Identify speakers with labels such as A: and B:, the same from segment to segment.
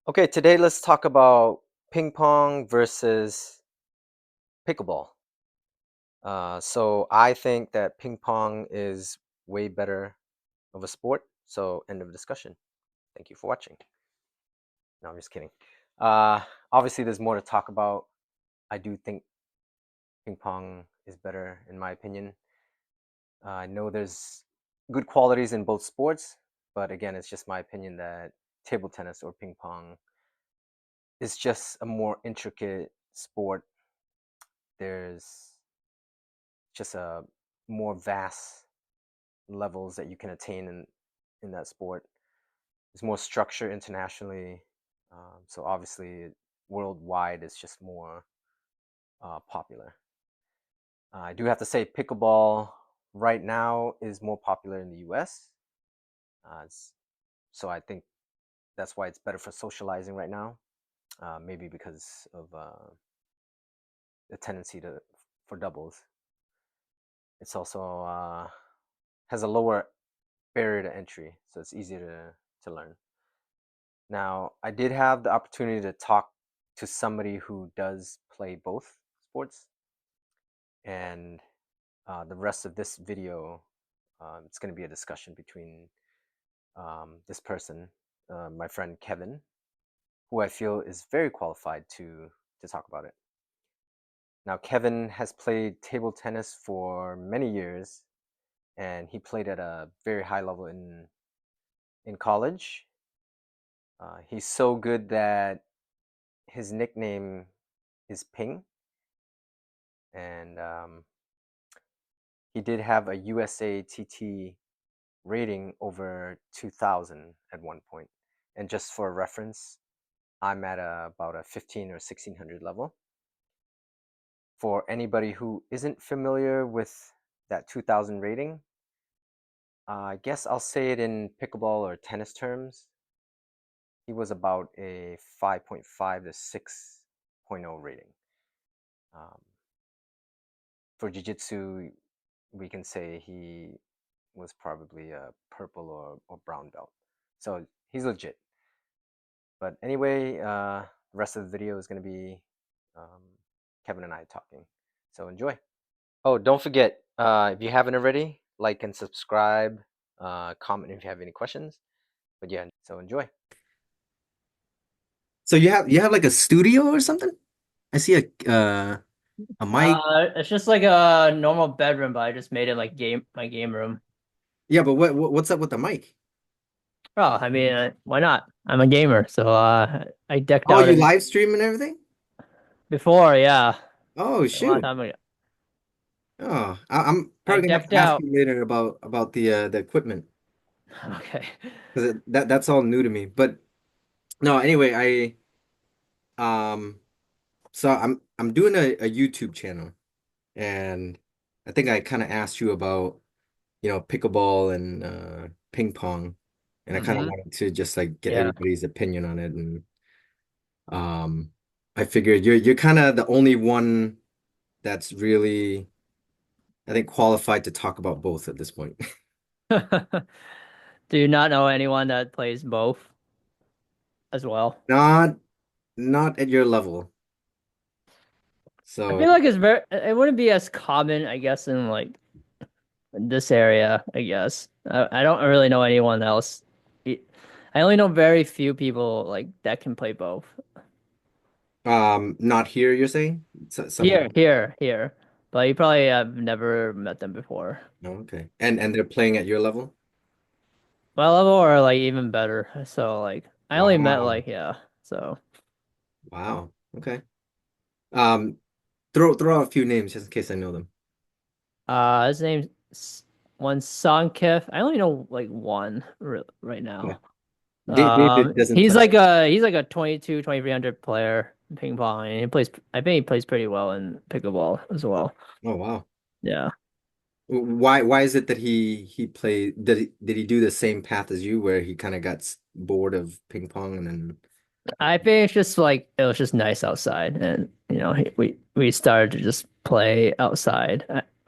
A: Okay, today let's talk about ping pong versus pickleball. So I think that ping pong is way better of a sport. So end of discussion. Thank you for watching. No, I'm just kidding. Uh, Obviously, there's more to talk about. I do think ping pong is better in my opinion. I know there's good qualities in both sports, but again, it's just my opinion that table tennis or ping pong is just a more intricate sport. There's just a more vast levels that you can attain in that sport. There's more structure internationally, so obviously worldwide it's just more popular. I do have to say pickleball right now is more popular in the U.S. So I think that's why it's better for socializing right now. Maybe because of the tendency to for doubles. It's also has a lower barrier to entry, so it's easier to learn. Now, I did have the opportunity to talk to somebody who does play both sports, and the rest of this video, it's going to be a discussion between this person, my friend Kevin, who I feel is very qualified to talk about it. Now, Kevin has played table tennis for many years, and he played at a very high level in college. He's so good that his nickname is Ping, and he did have a USA TT rating over 2000 at one point. And just for reference, I'm at about a 15 or 1600 level. For anybody who isn't familiar with that 2000 rating, I guess I'll say it in pickleball or tennis terms. He was about a 5.5 to 6.0 rating. Um, for jiu-jitsu, we can say he was probably a purple or brown belt. So he's legit. But anyway, the rest of the video is going to be um, Kevin and I talking. So enjoy. Oh, don't forget, if you haven't already, like and subscribe, comment if you have any questions. But yeah, so enjoy.
B: So you have like a studio or something? I see a mic.
C: It's just like a normal bedroom, but I just made it like my game room.
B: Yeah, but what's up with the mic?
C: Oh, I mean, why not? I'm a gamer, so I decked
B: Oh,
C: out
B: you
C: in
B: live stream and everything?
C: before, yeah,
B: Oh
C: a long
B: shoot.
C: time ago.
B: Oh, I'm
C: I
B: probably gonna have
C: decked
B: to ask
C: out.
B: you later about the equipment
C: Okay.
B: because that's all new to me. But no, anyway, um so I'm doing a YouTube channel, and I think I kind of asked you about pickleball and ping pong, and I kind of
C: hmm
B: wanted to just like get
C: Yeah.
B: everybody's opinion on it. And Um, I figured you're kind of the only one that's really, I think, qualified to talk about both at this point.
C: Do you not know anyone that plays both as well?
B: Not not at your level.
C: I
B: So,
C: feel like it wouldn't be as common, I guess, in like this area, I guess. I don't really know anyone else. I only know very few people like that can play both.
B: not here, you're saying? Somewhere.
C: Here. But you probably have never met them before.
B: Oh, okay. And they're playing at your level?
C: My level or like even better. So like I only met
B: Wow.
C: like yeah. So
B: Wow. Okay. Um, throw out a few names just in case I know them.
C: his name's one Sankif. I only know like one right
B: Yeah.
C: now.
B: David doesn't play.
C: He's like a 2300 player in ping pong and he plays I think he plays pretty well in pickleball as well.
B: Oh, wow.
C: Yeah.
B: Why is it that he played did he do the same path as you where he kind of got bored of ping pong and then
C: I think it's just like it was just nice outside, and we started to just play outside,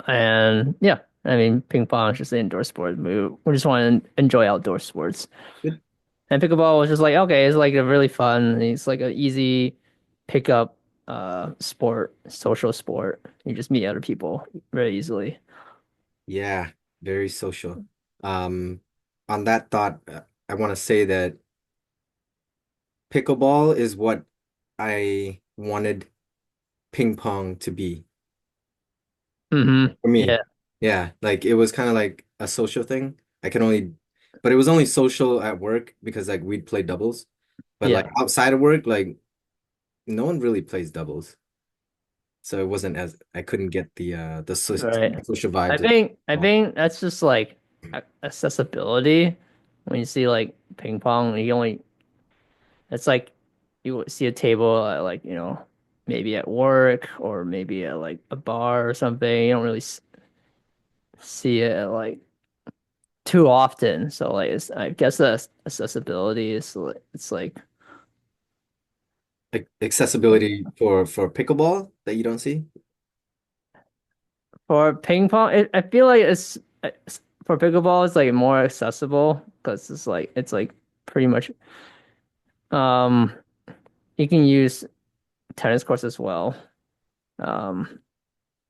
C: and yeah, I mean ping pong is just an indoor sport. We just want to enjoy outdoor sports.
B: good.
C: And pickleball was just like, okay, it's like a really fun, it's like an easy pickup sport, social sport. You just meet other people very easily.
B: Yeah, very social. Um, on that thought, I want to say that pickleball is what I wanted ping pong to be for me.
C: Yeah.
B: Yeah, like it was kind of like a social thing. I can only, but it was only social at work because like we'd play doubles. But like
C: Yeah.
B: outside of work, like no one really plays doubles. So it wasn't as I couldn't get the
C: Right.
B: social
C: I
B: vibes.
C: think I think that's just like accessibility. When you see like ping pong, you only it's like you see a table at like, maybe at work or maybe at like a bar or something. You don't really see it at, like too often. So like I guess the accessibility is it's like
B: Like accessibility for pickleball that you don't see.
C: for ping pong, I feel like for pickleball it's like more accessible because it's like pretty much um you can use tennis courts as well um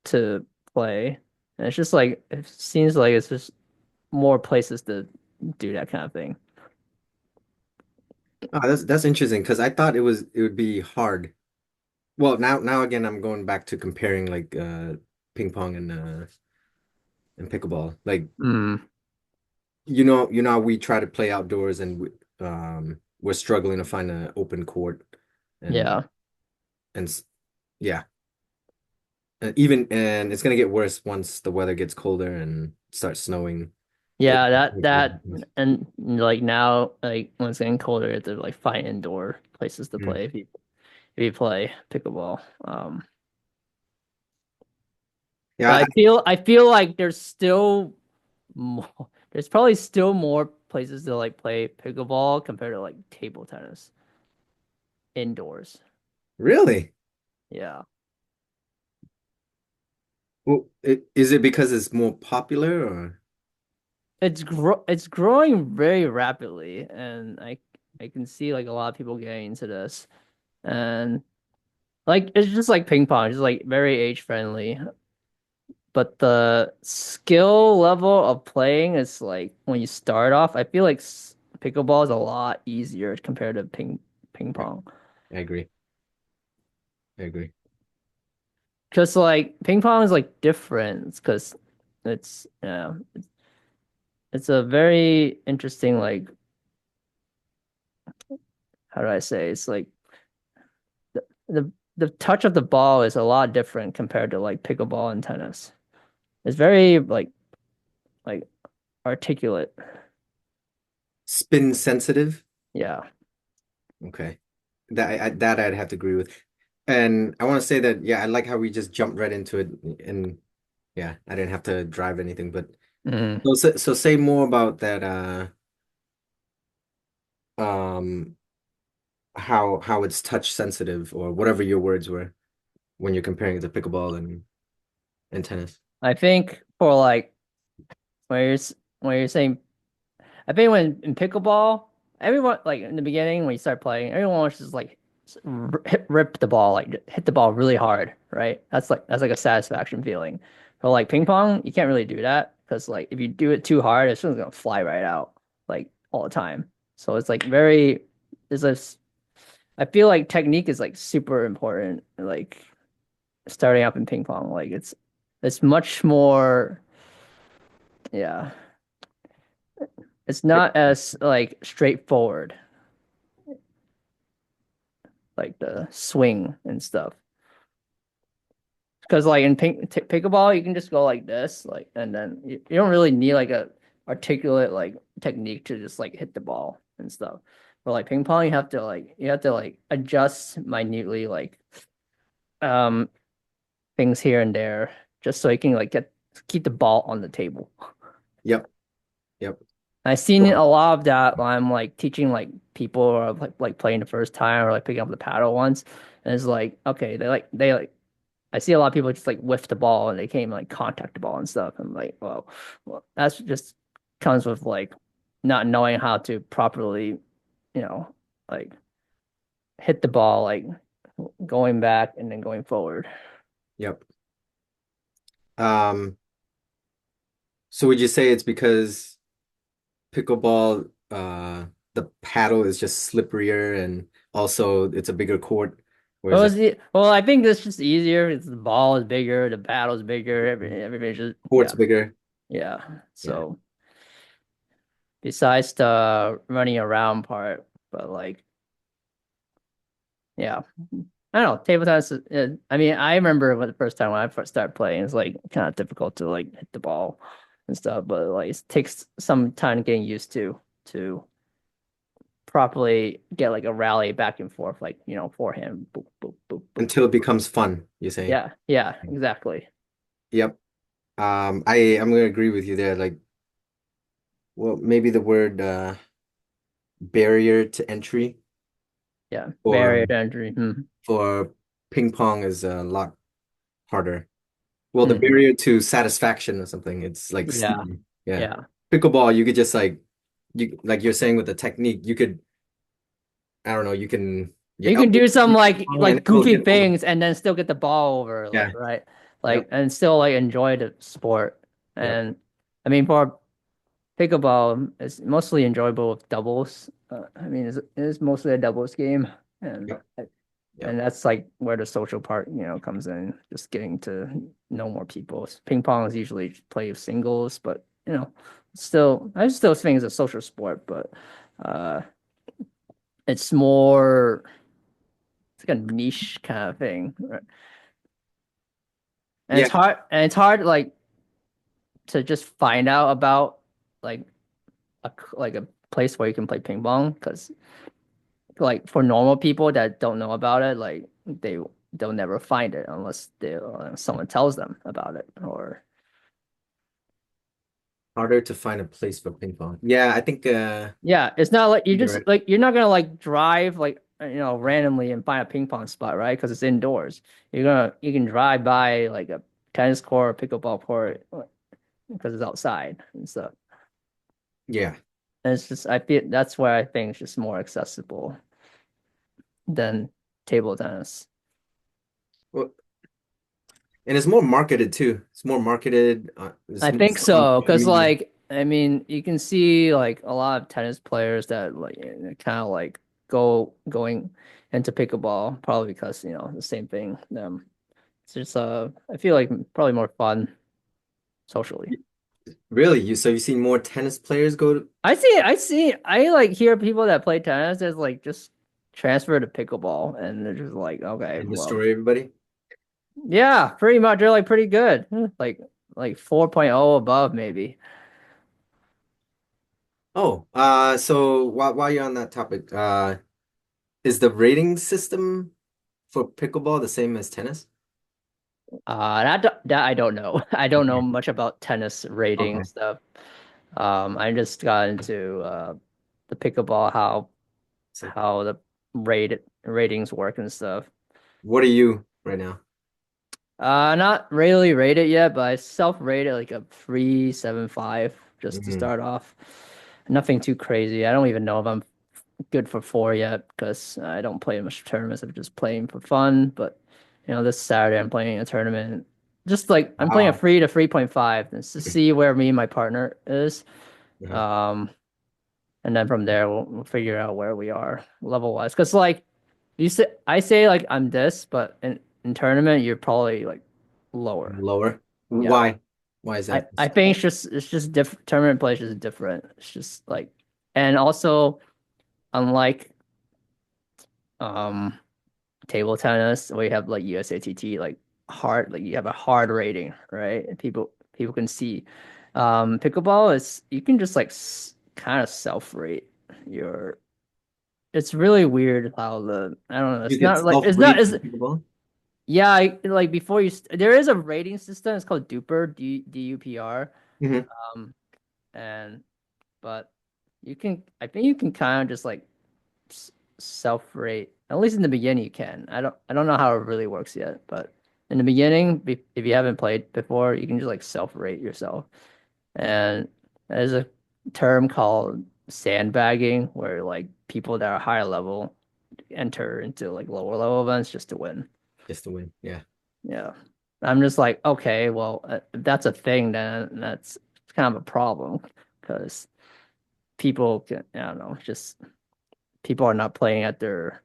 C: to play. And it's just like it seems like it's just more places to do that kind of thing.
B: Oh, that's interesting because I thought it would be hard. Well, now again I'm going back to comparing like ping pong and pickleball. Like
C: Mm,
B: you know how we try to play outdoors and we're struggling to find an open court and
C: yeah.
B: and yeah. And it's gonna get worse once the weather gets colder and starts snowing. It,
C: Yeah, that and like now like when it's getting colder, you have to like find indoor places to
B: Mm.
C: play if you play pickleball. But
B: Yeah,
C: I feel like more there's probably still more places to like play pickleball compared to like table tennis indoors.
B: really?
C: Yeah.
B: Well, is it because it's more popular or?
C: It's growing very rapidly and I can see like a lot of people getting into this and like it's just like ping pong, it's like very age friendly. But the skill level of playing is like when you start off, I feel like pickleball is a lot easier compared to ping
B: Yeah,
C: pong.
B: I agree. I agree.
C: Because like ping pong is like different because it's it's a very interesting like how do I say it's like the touch of the ball is a lot different compared to like pickleball and tennis. It's very like articulate.
B: Spin sensitive.
C: Yeah.
B: Okay. That I'd have to agree with. And I want to say that yeah, I like how we just jumped right into it and yeah, I didn't have to drive anything, but
C: Mm.
B: so say more about that um how it's touch sensitive or whatever your words were when you're comparing it to pickleball and tennis.
C: I think for like when you're saying I think when in pickleball, everyone like in the beginning when you start playing, everyone wants to just like rip the ball, like hit the ball really hard, right? That's like a satisfaction feeling. But like ping pong, you can't really do that because like if you do it too hard, it's just gonna fly right out like all the time. So it's like very there's this I feel like technique is like super important. Like starting up in ping pong, like it's much more yeah. It's not as like straightforward like the swing and stuff. Because like in pickleball, you can just go like this, like, and then you don't really need like a articulate like technique to just like hit the ball and stuff. But like ping pong, you have to like adjust minutely like um things here and there just so you can like keep the ball on the table.
B: Yep. Yep.
C: I've seen a lot of that when I'm like teaching like people or like playing the first time or like picking up the paddle once. And it's like, okay, they like I see a lot of people just like whiff the ball and they can't even like contact the ball and stuff. I'm like, well, that's just comes with like not knowing how to properly. you know, like hit the ball like going back and then going forward.
B: Yep. Um, so would you say it's because pickleball, the paddle is just slipperier and also it's a bigger court, whereas like
C: Well, I think it's just easier. It's the ball is bigger, the paddle's bigger, everything's just
B: court's bigger.
C: yeah.
B: Yeah.
C: So besides the running around part, but like yeah, I don't know. Table tennis. I mean, I remember when the first time when I first started playing, it's like kind of difficult to like hit the ball and stuff, but like it takes some time getting used to properly get like a rally back and forth, like forehand, boop, boop, boop, boop,
B: Until
C: boop.
B: it becomes fun, you say.
C: Yeah, yeah, exactly.
B: Yep. I'm gonna agree with you there. Like, well, maybe the word barrier to entry
C: Yeah,
B: or
C: barrier to entry. Hmm.
B: for ping pong is a lot harder. Well, the
C: Hmm.
B: barrier to satisfaction or something, it's like
C: Yeah,
B: steep. Yeah.
C: yeah.
B: Pickleball, you could just like you're saying with the technique, you could I don't know, you can
C: You can
B: elbow
C: do some
B: and
C: like
B: it'll
C: goofy
B: hit all the
C: things and then still get the ball over, like
B: yeah.
C: right, like
B: Yep.
C: and still like enjoy the sport.
B: Yep.
C: And I mean, for pickleball, it's mostly enjoyable with doubles. I mean, it's mostly a doubles game, and
B: Yep. Yep.
C: and that's like where the social part, comes in. Just getting to know more people. Ping pong is usually play of singles, but I still think it's a social sport, but uh, it's more it's like a niche kind of thing, right? And
B: Yeah.
C: it's hard like to just find out about like a place where you can play ping pong because like for normal people that don't know about it, like they'll never find it unless someone tells them about it. Or
B: Harder to find a place for ping pong. Yeah, I think
C: yeah, it's not like you
B: you're
C: just
B: right.
C: like you're not gonna like drive like randomly and find a ping pong spot, right? Because it's indoors. You can drive by like a tennis court, pickleball court, because it's outside and stuff.
B: Yeah.
C: And it's just I feel that's where I think it's just more accessible than table tennis.
B: Well, and it's more marketed too. It's more marketed.
C: I
B: It's more
C: think
B: on
C: so,
B: social
C: because
B: media.
C: like I mean, you can see like a lot of tennis players that like kind of like going into pickleball, probably because the same thing. It's just I feel like probably more fun socially.
B: Really? You've seen more tennis players go to
C: I like hear people that play tennis that's like just transfer to pickleball, and they're just like, okay,
B: and
C: well,
B: destroy everybody?
C: yeah, pretty much. They're like pretty good. Like 4.0 above maybe.
B: Oh, so while you're on that topic, is the rating system for pickleball the same as tennis?
C: That I don't know. I don't know
B: Okay.
C: much about tennis rating
B: Okay.
C: stuff. I just got into the pickleball,
B: So
C: how the ratings work and stuff.
B: what are you right now?
C: Not really rated yet, but I self-rated like a 3.75 just to
B: Mhm.
C: start off. Nothing too crazy. I don't even know if I'm good for four yet because I don't play much tournaments. I'm just playing for fun. But this Saturday I'm playing a tournament. Just like I'm playing a
B: Wow.
C: 3 to 3.5 just to see where me and my partner is.
B: Uh-huh.
C: Um, and then from there we'll figure out where we are level wise. Because like I say like I'm this, but in tournament you're probably like lower.
B: Lower.
C: Yeah.
B: Why? Why is that?
C: I think it's just different. Tournament play is just different. It's just like, and also unlike um table tennis where you have like USATT like hard, like you have a hard rating, right? And people can see. Pickleball is you can just like kind of self rate your. It's really weird how I don't know.
B: You
C: It's
B: get
C: not like it's not
B: self-rate
C: it's
B: in pickleball?
C: yeah. Like before there is a rating system. It's called Duper, DUPR.
B: Hmm.
C: Um, and but I think you can kind of just like self-rate. At least in the beginning you can. I don't know how it really works yet, but in the beginning, if you haven't played before, you can just like self-rate yourself. And there's a term called sandbagging, where like people that are higher level enter into like lower level events just to win.
B: Just to win. Yeah.
C: Yeah. I'm just like, okay, well, if that's a thing, then that's kind of a problem because people can, I don't know, just people are not playing at their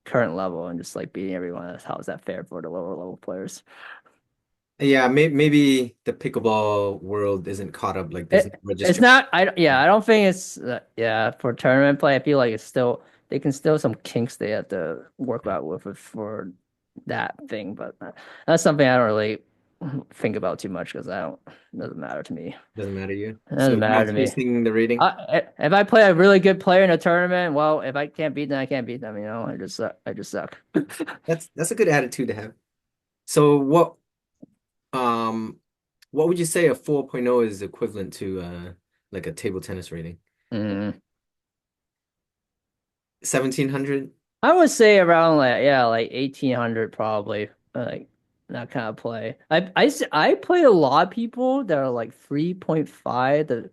C: current level and just like beating everyone. How is that fair for the lower level players?
B: Yeah, maybe the pickleball world isn't caught up. Like there's no
C: It's
B: registration.
C: not. I don't think it's. Yeah, for tournament play, I feel like it's still they can still some kinks they have to work out with it for that thing. But that's something I don't really think about too much because I don't. It doesn't matter to me.
B: Doesn't matter to you.
C: It
B: So
C: doesn't
B: you're
C: matter
B: not
C: to me.
B: chasing the rating.
C: If I play a really good player in a tournament, well, if I can't beat them, I can't beat them. You know, I just suck. I just suck.
B: That's a good attitude to have. So um what would you say a 4.0 is equivalent to like a table tennis rating?
C: Mm.
B: 1700?
C: I would say around like yeah, like 1800 probably. Like that kind of play. I play a lot of people that are like 3.5 to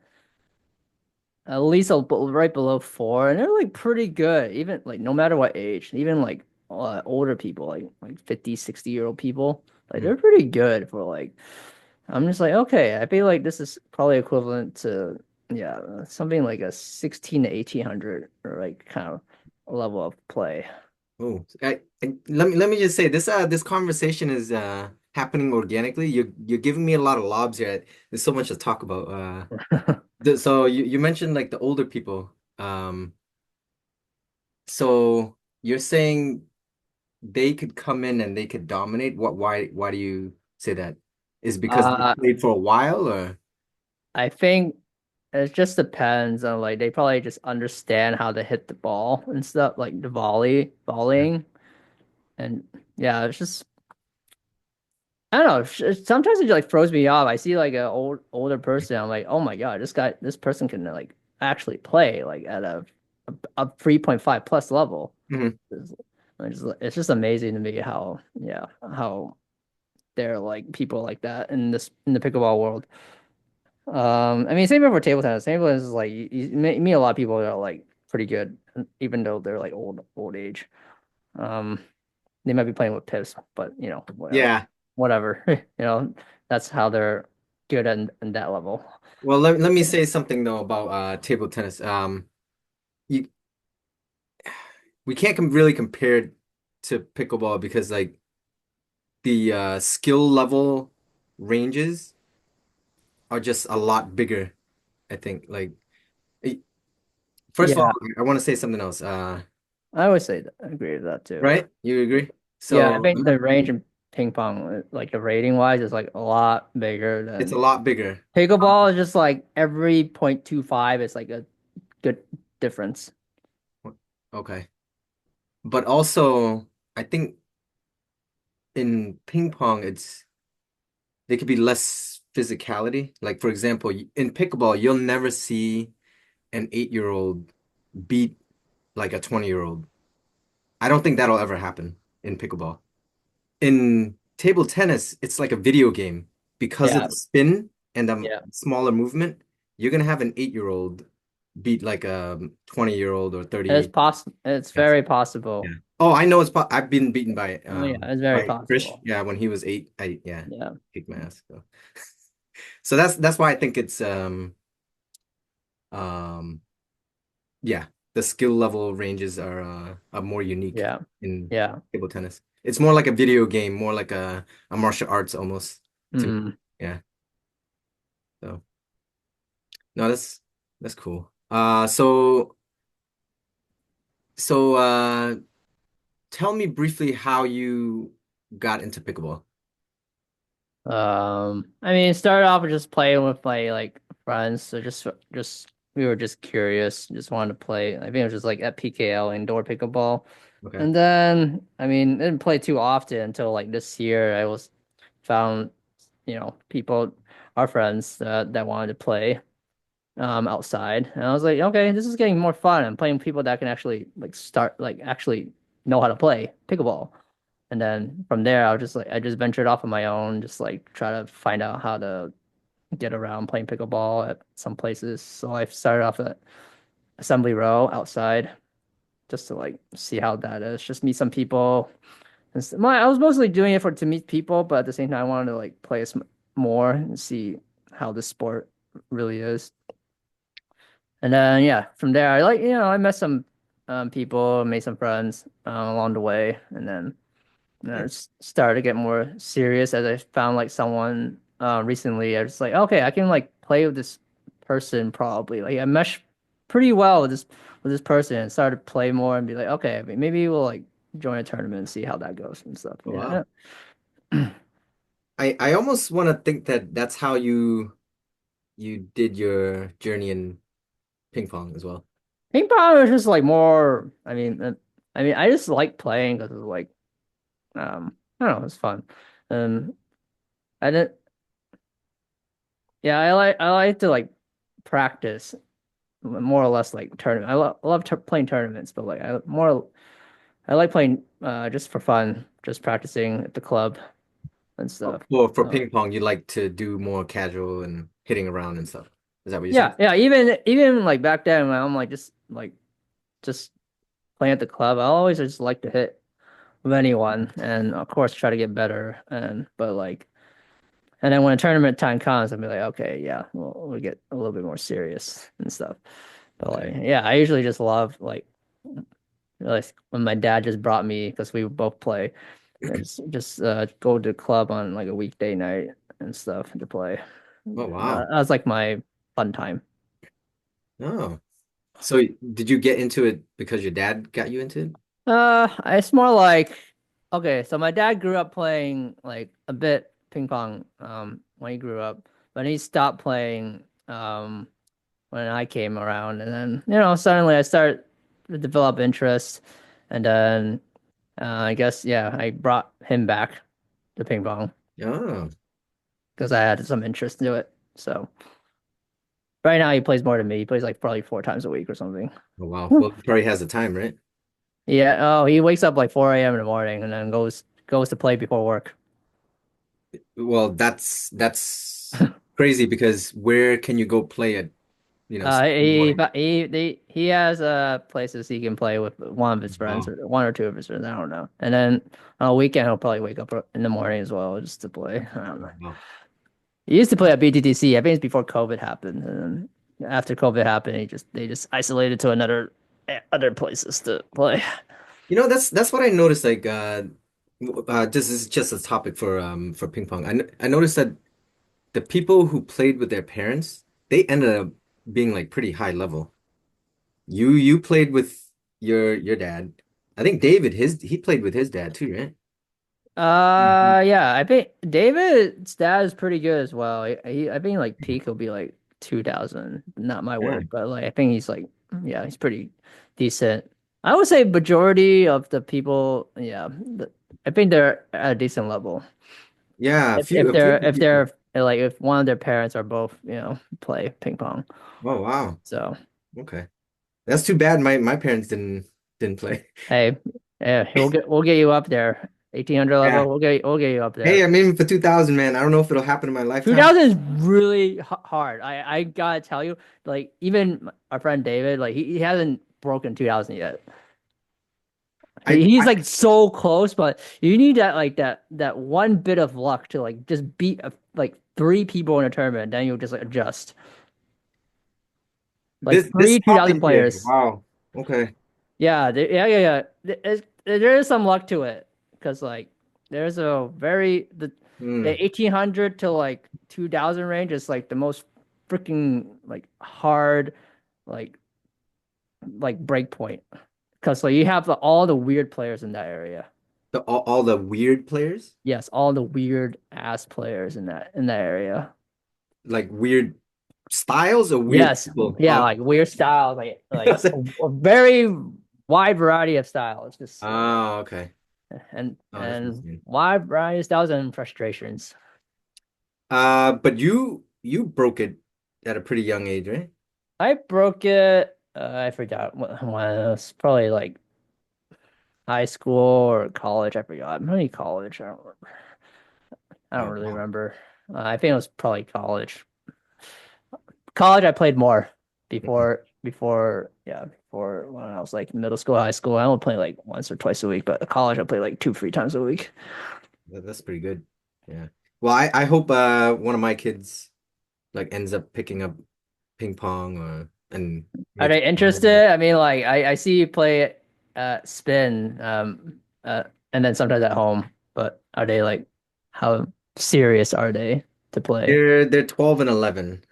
C: at least right below 4 and they're like pretty good even like no matter what age. Even like older people like 50, 60-year-old people. Like
B: Mhm.
C: they're pretty good for like I'm just like okay, I feel like this is probably equivalent to yeah, something like a 16 to 1800 or like kind of level of play.
B: Oh, let me just say this conversation is happening organically. You're giving me a lot of lobs here. There's so much to talk about. So you mentioned like the older people. So you're saying they could come in and they could dominate. Why do you say that? Is it because they
C: Uh,
B: played for a while or
C: I think it just depends on like they probably just understand how to hit the ball and stuff, like the volleying, and yeah, it's just I don't know. Sometimes it like throws me off. I see like an older person, I'm like, oh my God, this person can like actually play like at a 3.5 plus level.
B: Mhm.
C: It's, it's just amazing to me how yeah how they're like people like that in the pickleball world. I mean, same for table tennis. Table tennis is like you meet a lot of people that are like pretty good, even though they're like old age. Um, they might be playing with pips, but you know,
B: Yeah.
C: whatever. You know, that's how they're good in that level.
B: Well, let me say something though about table tennis. You we can't really compare it to pickleball because like the skill level ranges are just a lot bigger, I think. Like eh, first of all,
C: Yeah,
B: I want to say something else.
C: I would say that. I agree with that too.
B: Right? You agree?
C: Yeah, I
B: So
C: think the range in ping pong, like the rating wise, is like a lot bigger
B: it's a
C: than
B: lot bigger.
C: pickleball. Is just like every 0.25 is like a good difference.
B: Okay. But also, I think in ping pong, there could be less physicality. Like for example, in pickleball, you'll never see an 8-year-old beat like a 20-year-old. I don't think that'll ever happen in pickleball. In table tennis, it's like a video game. Because of
C: Yeah,
B: the spin and the
C: yeah.
B: smaller movement, you're gonna have an 8-year-old beat like a 20-year-old or
C: It's
B: 38.
C: possible. It's
B: Yes.
C: very
B: Yeah.
C: possible.
B: Oh, I know I've been beaten
C: Oh yeah, it's very
B: by Krish.
C: possible.
B: Yeah, when he was 8, I yeah,
C: Yeah.
B: kicked my ass. So, so that's why I think it's um yeah, the skill level ranges are more unique
C: Yeah.
B: in
C: Yeah.
B: table tennis. It's more like a video game, more like a martial arts almost to me.
C: Hmm.
B: Yeah. So no, that's cool. So tell me briefly how you got into pickleball.
C: I mean, it started off with just playing with my like friends. So just we were just curious, just wanted to play. I think it was just like at PKL indoor pickleball.
B: Okay.
C: And then I mean, didn't play too often until like this year. I was found, people, our friends that wanted to play outside. And I was like, okay, this is getting more fun. I'm playing with people that can actually like start like actually know how to play pickleball. And then from there, I just ventured off on my own, just like try to find out how to get around playing pickleball at some places. So I started off at assembly row outside just to like see how that is. Just meet some people. I was mostly doing it for to meet people, but at the same time, I wanted to like play more and see how the sport really is. And then yeah, from there, I like I met some people, made some friends along the way, and then started to get more serious as I found like someone recently. I was like, okay, I can like play with this person probably. Like I mesh pretty well with this person and started to play more and be like, okay, maybe we'll like join a tournament and see how that goes and stuff.
B: Oh,
C: Yeah.
B: wow. I almost want to think that that's how you did your journey in ping pong as well.
C: Ping pong is just like more. I just like playing because it's like I don't know, it's fun. Um, I didn't. Yeah, I like to like practice more or less like tournament. I love playing tournaments, but like I like playing just for fun, just practicing at the club and
B: Oh,
C: stuff.
B: for
C: So
B: ping pong, you like to do more casual and hitting around and stuff. Is that what you're
C: yeah,
B: saying?
C: yeah. Even like back then when I'm just playing at the club, I always just like to hit with anyone, and of course try to get better. And then when a tournament time comes, I'll be like, okay, yeah, we'll get a little bit more serious and stuff. But like,
B: Okay.
C: yeah, I usually just love like when my dad just brought me because we would both play. It's just go to the club on like a weekday night and stuff to play.
B: Oh,
C: That
B: wow.
C: was like my fun time.
B: Oh. So did you get into it because your dad got you into it?
C: It's more like okay, so my dad grew up playing like a bit ping pong when he grew up, but he stopped playing when I came around, and then suddenly I started to develop interest, and then I guess yeah, I brought him back to ping pong
B: Oh,
C: because I had some interest into it. So right now he plays more than me. He plays like probably 4 times a week or something.
B: oh wow. Well, he probably has the time, right?
C: Yeah. Oh, he wakes up like 4 a.m. in the morning and then goes to play before work.
B: Well, that's crazy because where can you go play at, 6 in the morning?
C: He has places he can play with one of his friends
B: Wow.
C: or one or two of his friends. I don't know. And then on a weekend he'll probably wake up in the morning as well just to play. I don't know.
B: Wow.
C: He used to play at BTTC. I think it's before COVID happened, and then after COVID happened, they just isolated to other places to play.
B: That's what I noticed. Like, this is just a topic for ping pong. I noticed that the people who played with their parents, they ended up being like pretty high level. You played with your dad. I think David, he played with his dad too, right? Mhm.
C: Yeah, I think David's dad is pretty good as well. I think like peak will be like 2000. Not my
B: Yeah.
C: word, but like I think he's like yeah, he's pretty decent. I would say majority of the people, yeah, I think they're at a decent level.
B: Yeah, a few
C: If they're
B: people.
C: like if one of their parents are both play ping pong.
B: Oh wow.
C: So
B: Okay. That's too bad my parents didn't play.
C: hey, yeah, we'll get you up there. 1800
B: Yeah.
C: level. We'll get you up
B: Hey,
C: there.
B: I'm aiming for 2000, man. I don't know if it'll happen in my lifetime.
C: 2000 is really hard. I gotta tell you, like even our friend David, like he hasn't broken 2000 yet.
B: I,
C: He's
B: I
C: like so close, but you need that one bit of luck to like just beat like three people in a tournament, then you'll just like adjust. Like
B: this
C: three
B: topic
C: 2000
B: here.
C: players.
B: Wow. Okay.
C: Yeah, yeah. There is some luck to it because like there's a the
B: Hmm.
C: 1800 to like 2000 range is like the most freaking like hard like break point because like you have all the weird players in that area.
B: All the weird players,
C: Yes, all the weird ass players in that area.
B: like weird styles or weird
C: Yes,
B: people.
C: yeah,
B: Oh.
C: like weird styles, like a very wide variety of styles. Just
B: Oh, okay. Oh, that's
C: and
B: insane.
C: wide variety of styles and frustrations.
B: But you broke it at a pretty young age, right?
C: I broke it. I forgot when it was probably like high school or college. I forgot. Maybe college. I don't
B: Oh,
C: really
B: wow.
C: remember. I think it was probably college. College, I played more before. before when I was like middle school, high school, I only play like once or twice a week, but at college I play like 2, 3 times a week.
B: That's pretty good. Yeah. Well, I hope one of my kids like ends up picking up ping pong or and
C: Are
B: making
C: they interested? I mean, like I see you play spin, and then sometimes at home, but are they like how serious are they to play?
B: they're 12 and 11.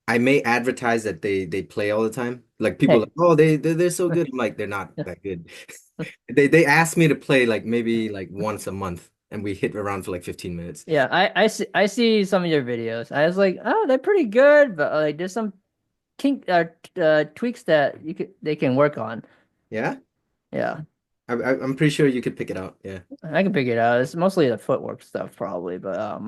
B: I may advertise that they play all the time. Like people are like,
C: Hey,
B: oh, they're so good. I'm like, they're not that good. They asked me to play like maybe like once a month and we hit around for like 15 minutes.
C: yeah, I see some of your videos. I was like, oh, they're pretty good, but like there's some tweaks that they can work on.
B: Yeah.
C: Yeah,
B: I'm pretty sure you could pick it out. Yeah.
C: I can pick it out. It's mostly the footwork stuff probably, but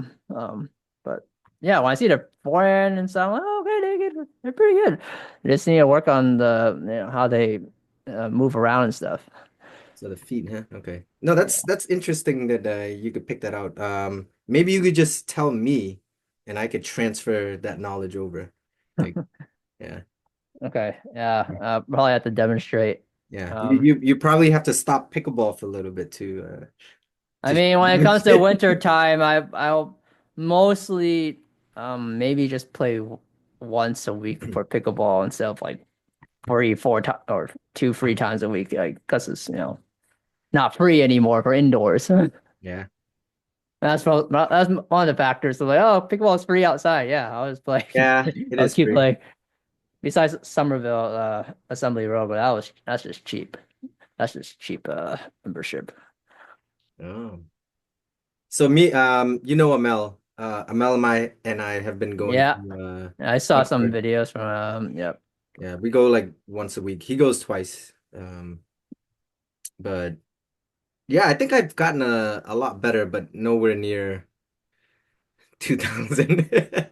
C: yeah, when I see the forehand and stuff, I'm like, oh, okay, they're pretty good. They just need to work on how they move around and stuff.
B: So the feet, huh? Okay. No, that's interesting that you could pick that out. Maybe you could just tell me and I could transfer that knowledge over. Like, yeah.
C: Okay, yeah, probably have to demonstrate.
B: Yeah.
C: Um,
B: You probably have to stop pickleball for a little bit
C: I
B: to
C: mean, when it comes to winter time, I'll mostly maybe just play once a week for pickleball instead of like 4 times or 2, 3 times a week, like because it's not free anymore for indoors.
B: Yeah.
C: That's one of the factors. So like, oh, pickleball is free outside. Yeah, I'll just play.
B: Yeah, it
C: I'll
B: is
C: keep
B: free.
C: playing. Besides Somerville Assembly Road, but that's just cheap. That's just cheap membership.
B: Oh. So me, Amel. Amel and I have been going
C: Yeah,
B: to
C: I saw some
B: Oxford.
C: videos from yep.
B: Yeah, we go like once a week. He goes twice. But yeah, I think I've gotten a lot better, but nowhere near 2000. That's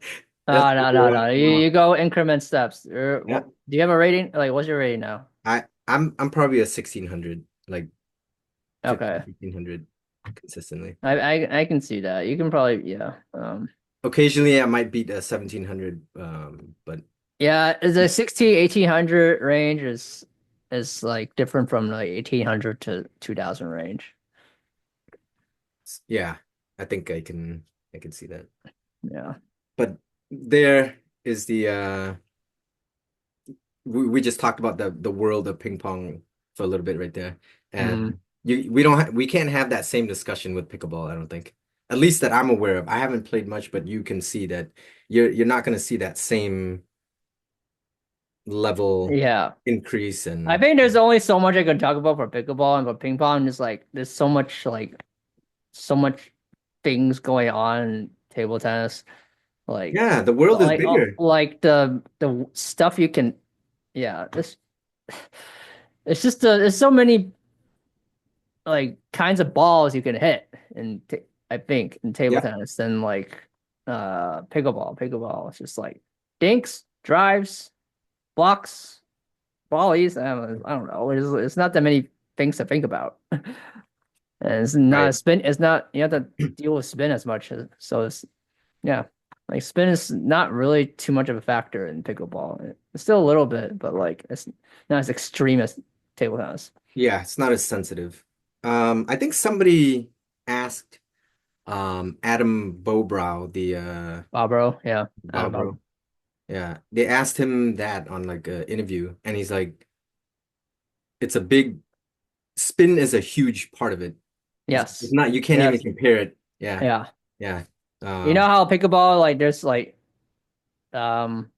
C: No,
B: really
C: no,
B: what
C: no.
B: I'm
C: You
B: off.
C: go increment steps.
B: Yeah.
C: Do you have a rating? Like, what's your rating now?
B: I'm probably a 1600, like 15,
C: Okay.
B: 1500 consistently.
C: I can see that. You can probably yeah.
B: Occasionally I might beat a 1700, but
C: Yeah, the 1800 range is like different from like 1800 to 2000 range.
B: yeah, I think I can see that.
C: Yeah.
B: But there is the we just talked about the world of ping pong for a little bit right there.
C: Mm.
B: And we can't have that same discussion with pickleball, I don't think. At least that I'm aware of. I haven't played much, but you can see that you're not going to see that same level
C: Yeah.
B: increase
C: I
B: and
C: think there's only so much I can talk about for pickleball and for ping pong. Just like there's so much things going on in table tennis. Like
B: yeah, the world is bigger.
C: like the stuff you can yeah, this it's just there's so many like kinds of balls you can hit in I think in table
B: Yeah.
C: tennis than like pickleball. Pickleball it's just like dinks, drives, blocks, volleys. I don't know. It's not that many things to think about. And it's not a
B: Right.
C: spin. It's not you have to deal with spin as much. So it's yeah, like spin is not really too much of a factor in pickleball. It's still a little bit, but like it's not as extreme as table tennis.
B: Yeah, it's not as sensitive. I think somebody asked Adam Bobrow, the
C: Bobro, yeah, Adam Bob.
B: Bobrow. Yeah, they asked him that on like an interview, and he's like, "It's a big spin is a huge part of it. It's
C: Yes,
B: not you can't even
C: yes,
B: compare it." Yeah,
C: yeah.
B: yeah,
C: You know
B: um,
C: how pickleball like um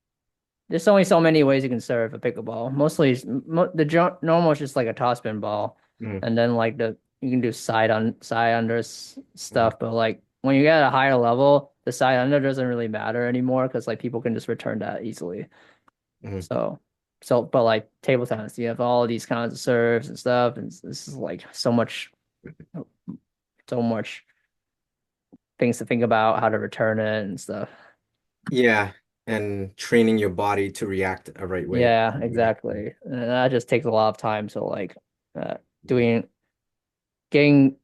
C: there's only so many ways you can serve a pickleball. Mostly, normal is just like a topspin ball,
B: mm,
C: and then like the you can do side under
B: mm,
C: stuff. But like when you get at a higher level, the side under doesn't really matter anymore because like people can just return that easily.
B: mm.
C: So, but like table tennis, you have all these kinds of serves and stuff, and this is like so much things to think about, how to return it and stuff.
B: Yeah, and training your body to react a right way.
C: Yeah,
B: Yeah,
C: exactly. And that just takes a lot of time. So like doing getting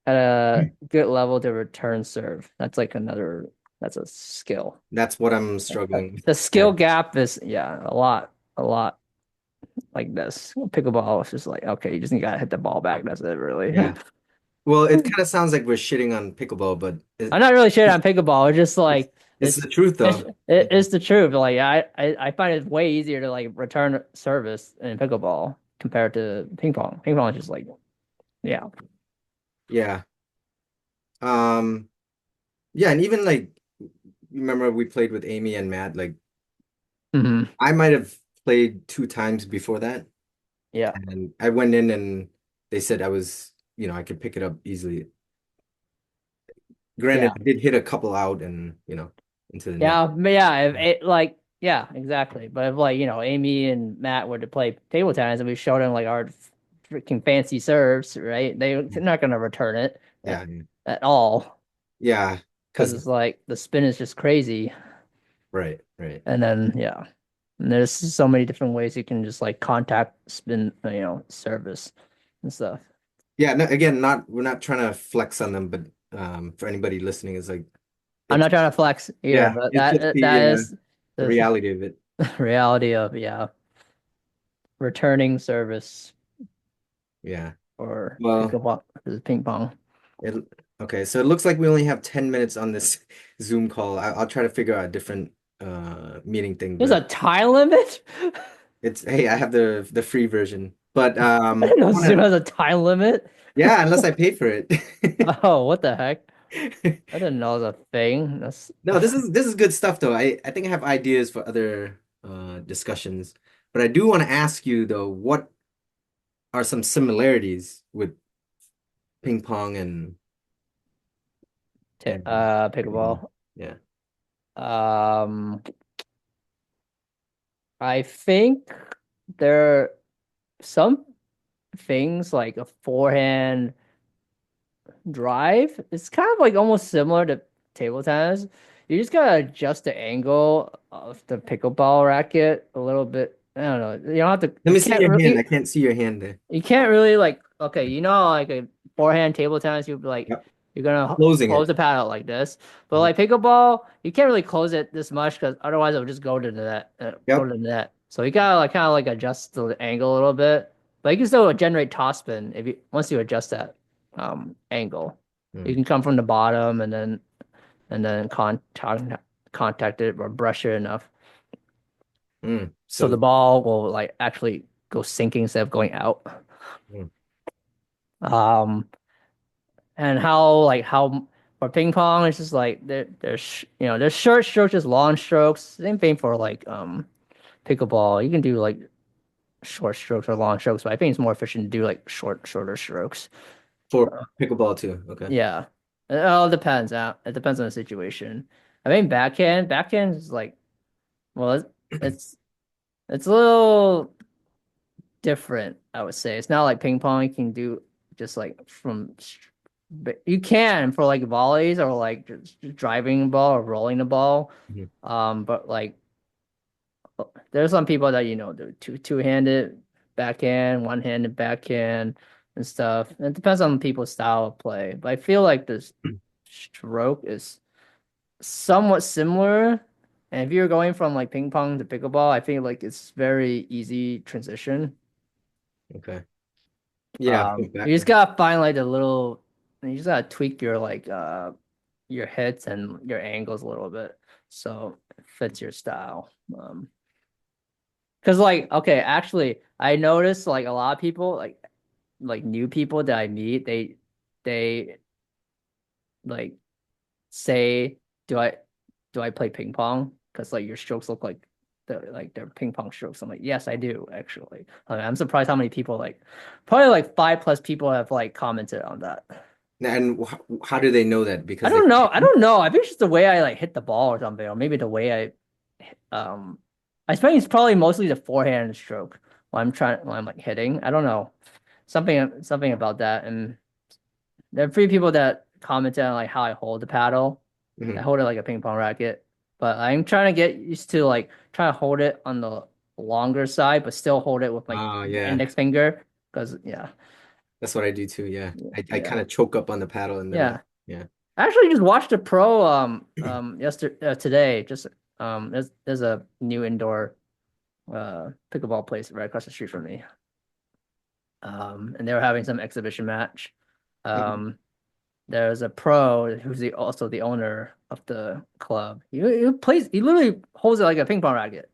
C: at a good level to return serve. That's a skill.
B: that's what I'm struggling with.
C: The skill
B: Yeah,
C: gap is yeah, a lot. a lot like this. Pickleball is just like, okay, you just gotta hit the ball back. That's it, really.
B: Yeah. Well, it kind of sounds like we're shitting on pickleball, but
C: I'm not really sure on pickleball. It's just
B: it's,
C: like
B: it's the truth
C: it's
B: though. Yeah.
C: it's the truth. Like I find it way easier to like return service in pickleball compared to ping pong. Ping pong is just like yeah.
B: Yeah. Um, yeah, and even like remember we played with Amy and Matt, like
C: Hmm.
B: I might have played 2 times before that,
C: Yeah.
B: and I went in and they said I was, I could pick it up easily. Granted,
C: Yeah.
B: I did hit a couple out and, into the net.
C: Yeah. But yeah. If it, like yeah, exactly. But if like Amy and Matt were to play table tennis and we showed them like our freaking fancy serves, right? They're not gonna return it
B: Yeah, yeah.
C: at all
B: Yeah,
C: because
B: because
C: it's like the spin is just crazy.
B: right, right.
C: And then yeah, and there's so many different ways you can just like contact spin, service and stuff.
B: Yeah, no, again, not we're not trying to flex on them, but for anybody listening, it's like
C: I'm
B: it's
C: not trying to flex either,
B: yeah,
C: but
B: it's just
C: that is
B: the
C: the
B: reality of it.
C: reality of yeah, returning service
B: Yeah.
C: or
B: Well,
C: pickleball is ping pong.
B: it okay, so it looks like we only have 10 minutes on this Zoom call. I'll try to figure out a different meeting thing,
C: There's
B: but
C: a time limit.
B: it's hey, I have the free version. But
C: I didn't
B: I
C: know
B: want
C: Zoom
B: to
C: has a time limit.
B: yeah, unless I pay for it.
C: Oh, what the heck? I didn't know it was a thing. That's
B: No, this is good stuff though. I think I have ideas for other discussions. But I do want to ask you though, what are some similarities with ping pong and pickleball?
C: pickleball.
B: Yeah.
C: Um, I think there are some things like a forehand drive. It's kind of like almost similar to table tennis. You just gotta adjust the angle of the pickleball racket a little bit. I don't know. You don't have to.
B: Let me see your hand. I can't see your hand there.
C: You can't really like. Okay, like a forehand table tennis. You'd be like
B: Yep.
C: you're gonna
B: Closing
C: close
B: it.
C: the paddle like this. But
B: Mhm.
C: like pickleball, you can't really close it this much because otherwise it would just go to the net. Go
B: Yep.
C: to the net. So you gotta like kind of like adjust the angle a little bit. But you can still generate topspin if you once you adjust that angle. You
B: Mm.
C: can come from the bottom and then contact it or brush it enough
B: Mm.
C: so the
B: So
C: ball will like actually go sinking instead of going out.
B: mm.
C: Um, and how for ping pong, it's just like there's short strokes, just long strokes. Same thing for like pickleball. You can do like short strokes or long strokes, but I think it's more efficient to do like shorter strokes.
B: For pickleball too. Okay.
C: Yeah, it all depends. It depends on the situation. I mean, backhand is like well, it's it's a little different, I would say. It's not like ping pong. You can do just like but you can for like volleys or like just driving the ball or rolling the ball.
B: Mhm.
C: But like there's some people that do two-handed backhand, one-handed backhand and stuff. It depends on people's style of play. But I feel like this stroke is somewhat similar. And if you're going from like ping pong to pickleball, I think like it's very easy transition.
B: Okay. Yeah. For
C: You just gotta find like the little, you just gotta tweak your like your hits and your angles a little bit so it fits your style. Because like okay, actually, I noticed like a lot of people like new people that I meet, they like say, do I play ping pong? Because like your strokes look like they're ping pong strokes. I'm like, yes, I do actually. I'm surprised how many people like, probably like 5+ people have like commented on that.
B: And how do they know that?
C: I
B: Because they
C: don't know. I don't know. I think it's just the way I like hit the ball or something, or maybe the way um I think it's probably mostly the forehand stroke when I'm like hitting. I don't know. Something about that. And there are three people that commented on like how I hold the paddle. I
B: Mhm.
C: hold it like a ping pong racket. But I'm trying to get used to like trying to hold it on the longer side, but still hold it with like
B: Oh
C: the
B: yeah.
C: index finger. Because yeah.
B: That's what I do too. Yeah. I
C: Yeah.
B: kind of choke up on the paddle and then
C: Yeah.
B: yeah.
C: I actually just watched a pro yesterday today. Just there's a new indoor. pickleball place right across the street from me. And they were having some exhibition match.
B: Mhm.
C: Um, there's a pro who's also the owner of the club. He plays. He literally holds it like a ping pong racket.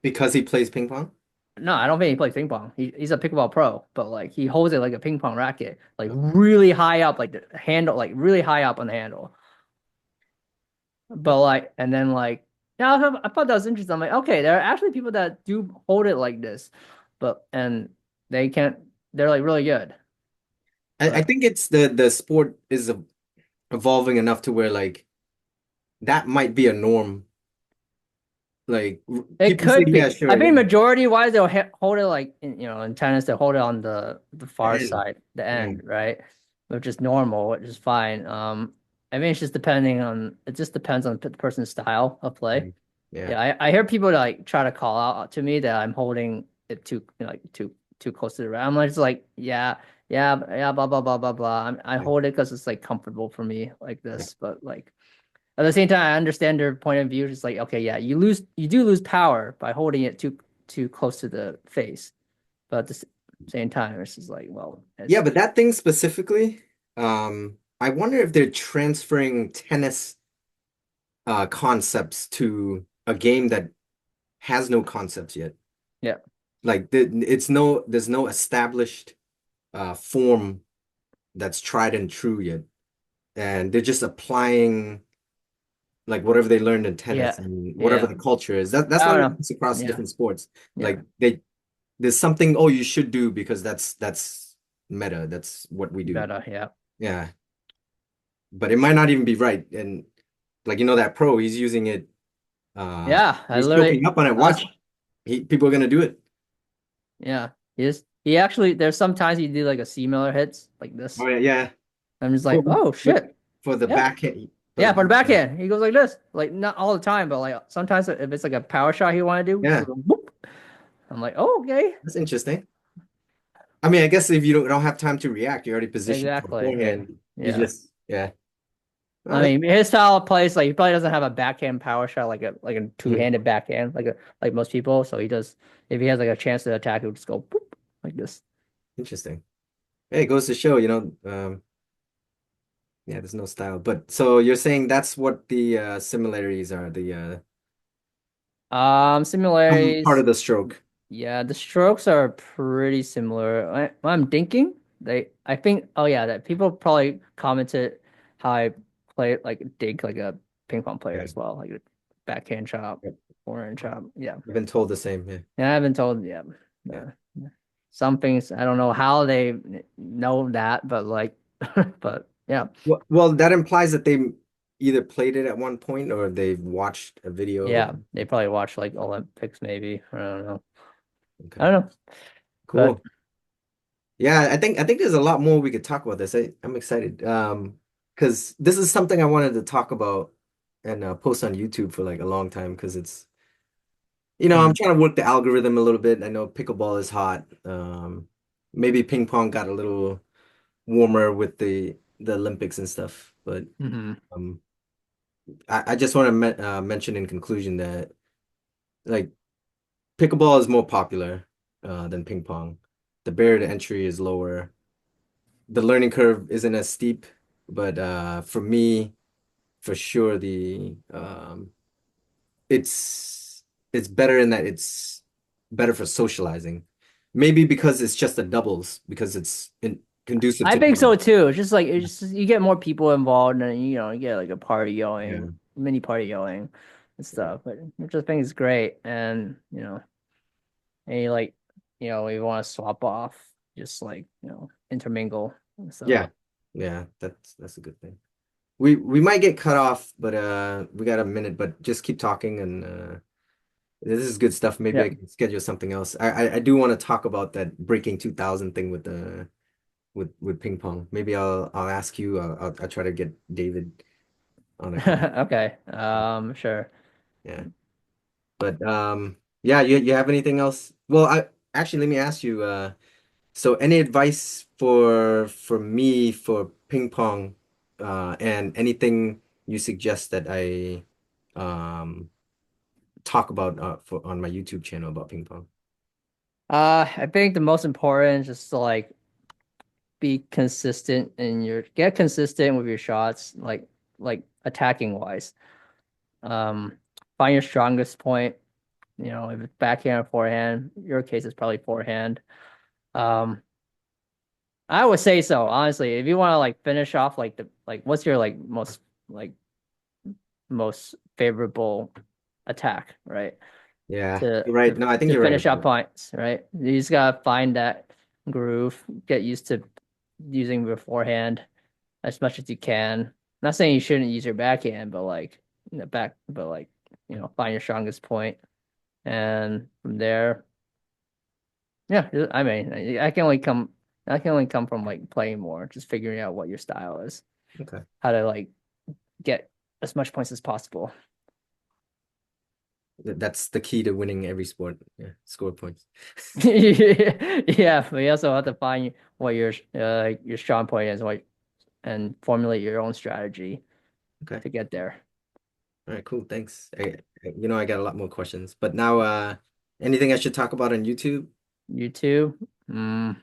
B: Because he plays ping pong?
C: No, I don't think he plays ping pong. He's a pickleball pro, but like he holds it like a ping pong racket, like
B: No.
C: really high up, like the handle, like really high up on the handle. But like, and then like, yeah, I thought that was interesting. I'm like, okay, there are actually people that do hold it like this, but and they can't. They're like really good,
B: I
C: but
B: think it's the sport is evolving enough to where like that might be a norm. Like
C: it
B: people say,
C: could
B: yeah,
C: be. I
B: sure,
C: think
B: yeah,
C: majority wise they'll hold it like in tennis they hold it on the far
B: and
C: side, the
B: yeah,
C: end, right? Which is normal, which is fine. I mean it's just depending on it just depends on the person's style of play.
B: mm, yeah.
C: Yeah, I hear people like try to call out to me that I'm holding it too like too close to the rim. I'm like, just like yeah, blah blah blah blah blah. I
B: Yeah.
C: hold it because it's like comfortable for me like
B: Yeah.
C: this, but like at the same time, I understand their point of view. Just like, okay, yeah, you do lose power by holding it too close to the face, but at the same time, it's just like, well,
B: Yeah,
C: it's
B: but that thing specifically, I wonder if they're transferring tennis concepts to a game that has no concepts yet.
C: yeah,
B: Like there's no established form that's tried and true yet, and they're just applying like whatever they learned in tennis
C: yeah,
B: and whatever
C: yeah.
B: the culture is. That's
C: I
B: what
C: don't
B: I
C: know.
B: notice across
C: Yeah,
B: different sports.
C: yeah,
B: Like there's something, oh, you should do because that's meta. That's what we do.
C: better. Yeah,
B: Yeah. But it might not even be right. And like that pro, he's using it,
C: yeah. I
B: he's
C: literally,
B: choking up on it.
C: I was,
B: Watch. People are gonna do it.
C: yeah. He actually. There's sometimes he do like a C Miller hits like
B: Oh
C: this.
B: yeah, yeah.
C: I'm just
B: For,
C: like, oh
B: with
C: shit.
B: for the
C: Yeah,
B: backhand. For the
C: yeah. For the
B: backhand.
C: backhand, he goes like this. Like not all the time, but like sometimes if it's like a power shot he want to do, he
B: Yeah,
C: goes whoop. I'm like, oh, okay.
B: that's interesting. I mean, I guess if you don't have time to react, you're already positioned for a
C: Exactly. Yeah.
B: forehand. You
C: Yeah.
B: just yeah. Oh,
C: I mean, his style of play is like he probably doesn't have a backhand power shot like a
B: mhm.
C: two-handed backhand like most people. So he does if he has like a chance to attack, he'll just go boop, like this.
B: Interesting. Hey, it goes to show, yeah, there's no style. But so you're saying that's what the similarities are, the some part
C: Similarities.
B: of the stroke.
C: Yeah, the strokes are pretty similar. I'm thinking I think oh yeah that people probably commented how I play like dig like a ping pong player
B: Yeah.
C: as well, like a backhand chop,
B: Yep.
C: forehand chop. Yeah.
B: I've been told the same. Yeah.
C: Yeah, I haven't told. Yeah,
B: Yeah.
C: uh, some things I don't know how they know that, but like, but yeah,
B: Well, that implies that they either played it at one point or they've watched a video.
C: yeah, they probably watch like Olympics maybe. I don't know. I
B: Okay.
C: don't know, but
B: Cool. Yeah, I think there's a lot more we could talk about this. I'm excited. Because this is something I wanted to talk about and post on YouTube for like a long time because I'm
C: mm,
B: trying to work the algorithm a little bit. I know pickleball is hot. Maybe ping pong got a little warmer with the Olympics and stuff, but
C: hmm
B: um, I just want to mention in conclusion that like pickleball is more popular than ping pong. The barrier to entry is lower. The learning curve isn't as steep, but for me, for sure, the it's better in that it's better for socializing. Maybe because it's just a doubles, because it's conducive
C: I
B: to
C: think so
B: doubles.
C: too. It's just like it's just you get more people involved, and you get like a party
B: Yeah,
C: going, mini party going, and
B: yeah,
C: stuff. But I just think it's great, and and you like you want to swap off, just like intermingle. So
B: yeah, yeah. That's a good thing. We might get cut off, but we got a minute. But just keep talking, and this is good stuff. Maybe
C: yeah.
B: I can schedule something else. I do want to talk about that breaking 2000 thing with the with ping pong. Maybe I'll ask you. I'll try to get David on a call.
C: Okay. Sure.
B: Yeah. But yeah, you have anything else? Well, I actually let me ask you, so any advice for me for ping pong, and anything you suggest that I um talk about on my YouTube channel about ping pong?
C: I think the most important is just to like be consistent in your get consistent with your shots, like attacking wise. Um, find your strongest point. You know, if it's backhand or forehand, your case is probably forehand. Um, I would say so, honestly. If you want to like finish off like the like what's your like most favorable attack, right?
B: Yeah,
C: To
B: you're right.
C: to
B: No, I think
C: to
B: you're right
C: finish
B: about
C: up
B: that.
C: points, right? You just gotta find that groove, get used to using your forehand as much as you can. Not saying you shouldn't use your backhand, but like in the back, but like find your strongest point, and from there, yeah. I mean, I can only come from like playing more, just figuring out what your style is,
B: Okay.
C: how to like get as much points as possible.
B: That's the key to winning every sport. Yeah, score points.
C: Yeah, but you also have to find what your strong point is, what and formulate your own strategy
B: Okay.
C: to get there.
B: All right, cool. Thanks. I got a lot more questions, but now anything I should talk about on YouTube?
C: You too. Mm.